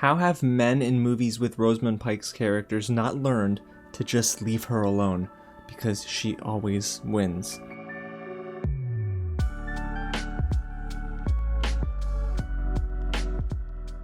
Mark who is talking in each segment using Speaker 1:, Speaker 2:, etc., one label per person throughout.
Speaker 1: How have men in movies with Rosamund Pike's characters not learned to just leave her alone? Because she always wins.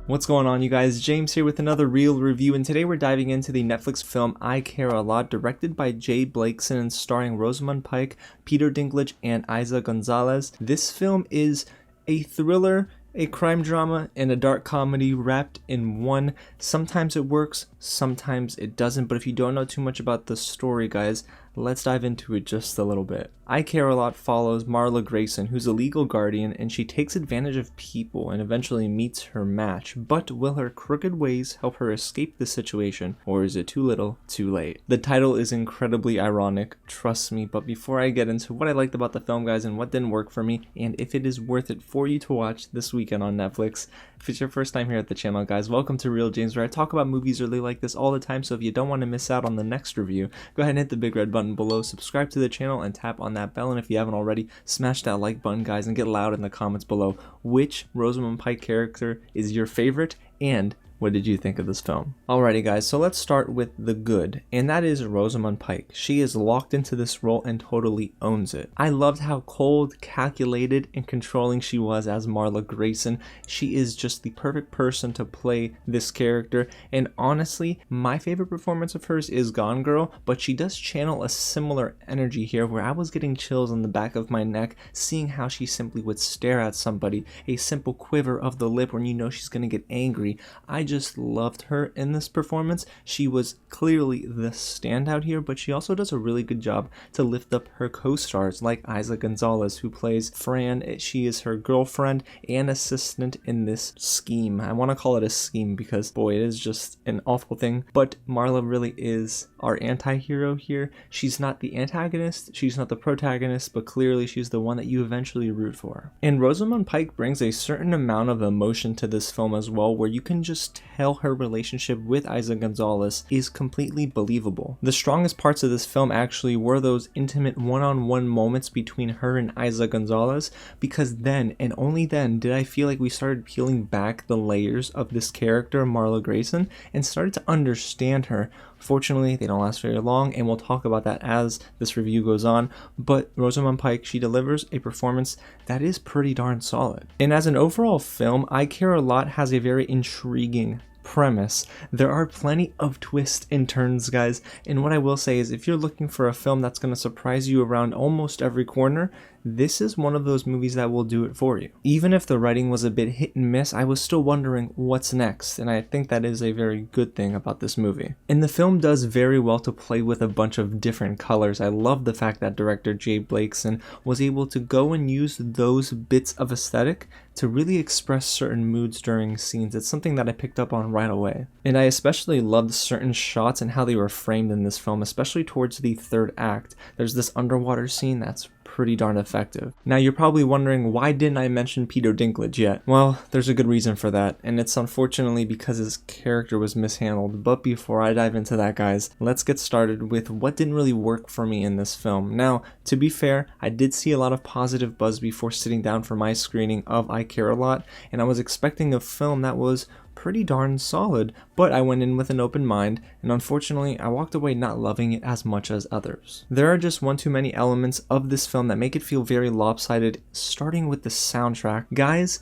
Speaker 1: What's going on, you guys? James here with another real review, and today we're diving into the Netflix film I Care a Lot, directed by Blakeson and starring Rosamund Pike, Peter Dinklage, and Eiza Gonzalez. This film is a thriller, a crime drama, and a dark comedy wrapped in one. Sometimes it works, sometimes it doesn't, but if you don't know too much about the story, guys, let's dive into it just a little bit. I Care a Lot follows Marla Grayson, who's a legal guardian, and she takes advantage of people and eventually meets her match. But will her crooked ways help her escape the situation, or is it too little, too late? The title is incredibly ironic, trust me, but before I get into what I liked about the film, guys, and what didn't work for me, and if it is worth it for you to watch this weekend on Netflix, if it's your first time here at the channel, guys, welcome to Real James, where I talk about movies really like this all the time, so if you don't want to miss out on the next review, go ahead and hit the big red button below, subscribe to the channel, and tap on that bell, and if you haven't already, smash that like button, guys, and get loud in the comments below. Which Rosamund Pike character is your favorite, and what did you think of this film? Alrighty, guys, so let's start with the good, and that is Rosamund Pike. She is locked into this role and totally owns it. I loved how cold, calculated, and controlling she was as Marla Grayson. She is just the perfect person to play this character, and honestly, my favorite performance of hers is Gone Girl, but she does channel a similar energy here where I was getting chills on the back of my neck seeing how she simply would stare at somebody, a simple quiver of the lip when you know she's gonna get angry. I just loved her in this performance. She was clearly the standout here, but she also does a really good job to lift up her co-stars like Eiza Gonzalez, who plays Fran. She is her girlfriend and assistant in this scheme. I want to call it a scheme because, boy, it is just an awful thing, but Marla really is our anti-hero here. She's not the antagonist, she's not the protagonist, but clearly she's the one that you eventually root for. And Rosamund Pike brings a certain amount of emotion to this film as well, where you can just tell her relationship with Eiza Gonzalez is completely believable. The strongest parts of this film actually were those intimate one-on-one moments between her and Eiza Gonzalez, because then and only then did I feel like we started peeling back the layers of this character, Marla Grayson, and started to understand her. Fortunately, they don't last very long, and we'll talk about that as this review goes on, but Rosamund Pike, she delivers a performance that is pretty darn solid. And as an overall film, I Care a Lot has a very intriguing premise. There are plenty of twists and turns, guys, and what I will say is if you're looking for a film that's going to surprise you around almost every corner, this is one of those movies that will do it for you. Even if the writing was a bit hit and miss, I was still wondering what's next, and I think that is a very good thing about this movie. And the film does very well to play with a bunch of different colors. I love the fact that director Blakeson was able to go and use those bits of aesthetic to really express certain moods during scenes. It's something that I picked up on right away. And I especially loved certain shots and how they were framed in this film, especially towards the third act. There's this underwater scene that's pretty darn effective. Now you're probably wondering, why didn't I mention Peter Dinklage yet? Well, there's a good reason for that, and it's unfortunately because his character was mishandled. But before I dive into that, guys, let's get started with what didn't really work for me in this film. Now, to be fair, I did see a lot of positive buzz before sitting down for my screening of I Care a Lot, and I was expecting a film that was pretty darn solid, but I went in with an open mind, and unfortunately I walked away not loving it as much as others. There are just one too many elements of this film that make it feel very lopsided, starting with the soundtrack. Guys,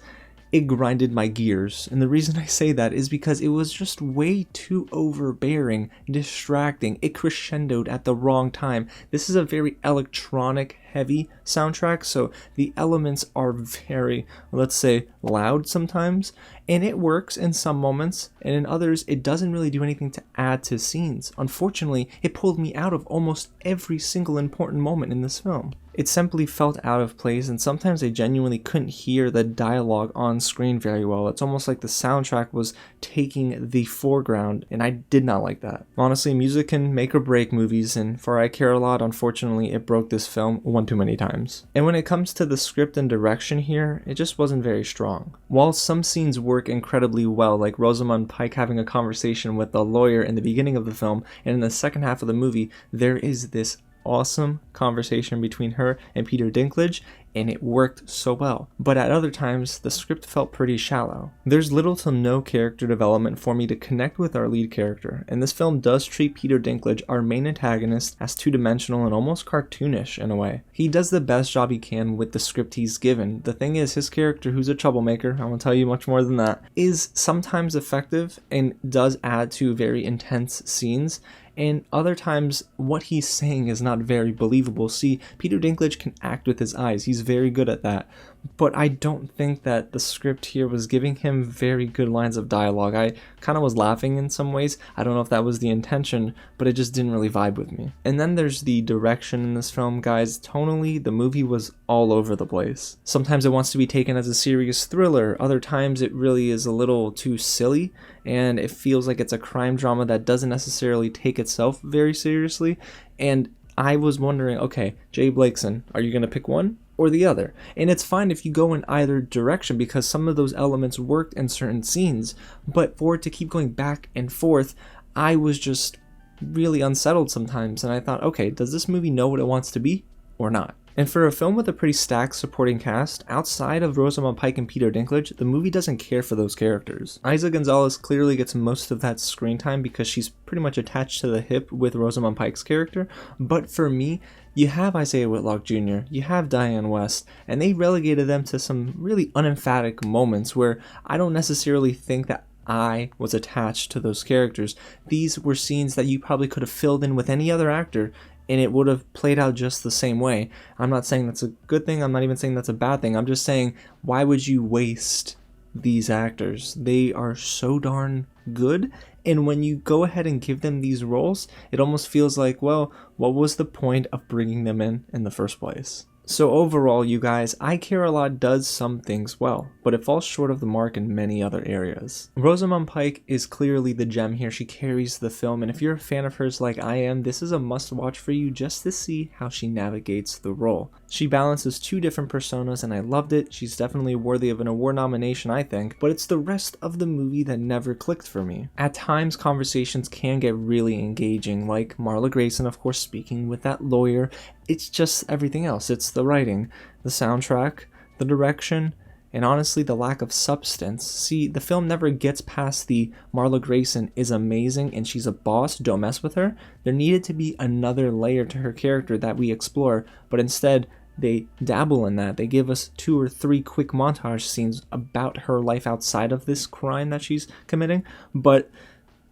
Speaker 1: it grinded my gears, and the reason I say that is because it was just way too overbearing, distracting. It crescendoed at the wrong time. This is a very electronic heavy soundtrack, so the elements are very, let's say, loud sometimes, and it works in some moments, and in others it doesn't really do anything to add to scenes. Unfortunately, it pulled me out of almost every single important moment in this film. It simply felt out of place, and sometimes I genuinely couldn't hear the dialogue on screen very well. It's almost like the soundtrack was taking the foreground, and I did not like that. Honestly, music can make or break movies, and for I Care a Lot, unfortunately, it broke this film one too many times. And when it comes to the script and direction here, it just wasn't very strong. While some scenes work incredibly well, like Rosamund Pike having a conversation with a lawyer in the beginning of the film, and in the second half of the movie, there is this awesome conversation between her and Peter Dinklage, and it worked so well. But at other times, the script felt pretty shallow. There's little to no character development for me to connect with our lead character, and this film does treat Peter Dinklage, our main antagonist, as two-dimensional and almost cartoonish in a way. He does the best job he can with the script he's given. The thing is, his character, who's a troublemaker, I won't tell you much more than that, is sometimes effective and does add to very intense scenes, and other times what he's saying is not very believable. See, Peter Dinklage can act with his eyes, he's very good at that, but I don't think that the script here was giving him very good lines of dialogue. I kind of was laughing in some ways. I don't know if that was the intention, but it just didn't really vibe with me. And then there's the direction in this film, guys. Tonally, the movie was all over the place. Sometimes it wants to be taken as a serious thriller, other times it really is a little too silly, and it feels like it's a crime drama that doesn't necessarily take itself very seriously. And I was wondering, okay, Jay Blakeson, are you going to pick one or the other? And it's fine if you go in either direction, because some of those elements worked in certain scenes, but for it to keep going back and forth, I was just really unsettled sometimes, and I thought, okay, does this movie know what it wants to be or not? And for a film with a pretty stacked supporting cast, outside of Rosamund Pike and Peter Dinklage, the movie doesn't care for those characters. Eiza Gonzalez clearly gets most of that screen time because she's pretty much attached to the hip with Rosamund Pike's character, but for me, you have Isaiah Whitlock Jr., you have Diane West, and they relegated them to some really unemphatic moments where I don't necessarily think that I was attached to those characters. These were scenes that you probably could have filled in with any other actor, and it would have played out just the same way. I'm not saying that's a good thing, I'm not even saying that's a bad thing, I'm just saying, why would you waste these actors? They are so darn good, and when you go ahead and give them these roles, it almost feels like, well, what was the point of bringing them in the first place? So overall, you guys, I Care a Lot does some things well, but it falls short of the mark in many other areas. Rosamund Pike is clearly the gem here. She carries the film, and if you're a fan of hers like I am, this is a must-watch for you just to see how she navigates the role. She balances two different personas, and I loved it. She's definitely worthy of an award nomination, I think, but it's the rest of the movie that never clicked for me. At times, conversations can get really engaging, like Marla Grayson, of course, speaking with that lawyer. It's just everything else. It's the writing, the soundtrack, the direction, and honestly the lack of substance. See, the film never gets past the Marla Grayson is amazing and she's a boss, don't mess with her. There needed to be another layer to her character that we explore, but instead they dabble in that. They give us 2 or 3 quick montage scenes about her life outside of this crime that she's committing, but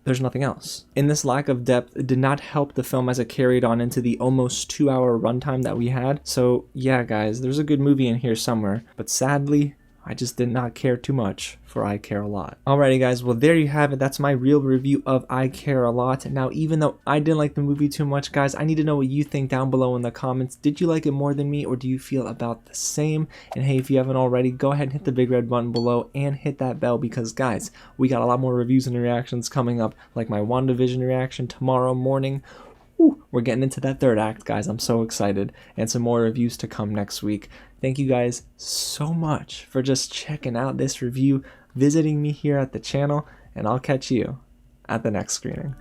Speaker 1: there's nothing else. And this lack of depth did not help the film as it carried on into the almost 2-hour runtime that we had. So yeah, guys, there's a good movie in here somewhere, but sadly, I just did not care too much for I Care a Lot. Alrighty guys, well there you have it. That's my real review of I Care a Lot. Now, even though I didn't like the movie too much, guys, I need to know what you think down below in the comments. Did you like it more than me, or do you feel about the same? And hey, if you haven't already, go ahead and hit the big red button below and hit that bell, because guys, we got a lot more reviews and reactions coming up, like my WandaVision reaction tomorrow morning. Ooh, we're getting into that third act, guys. I'm so excited. And some more reviews to come next week. Thank you guys so much for just checking out this review, visiting me here at the channel, and I'll catch you at the next screening.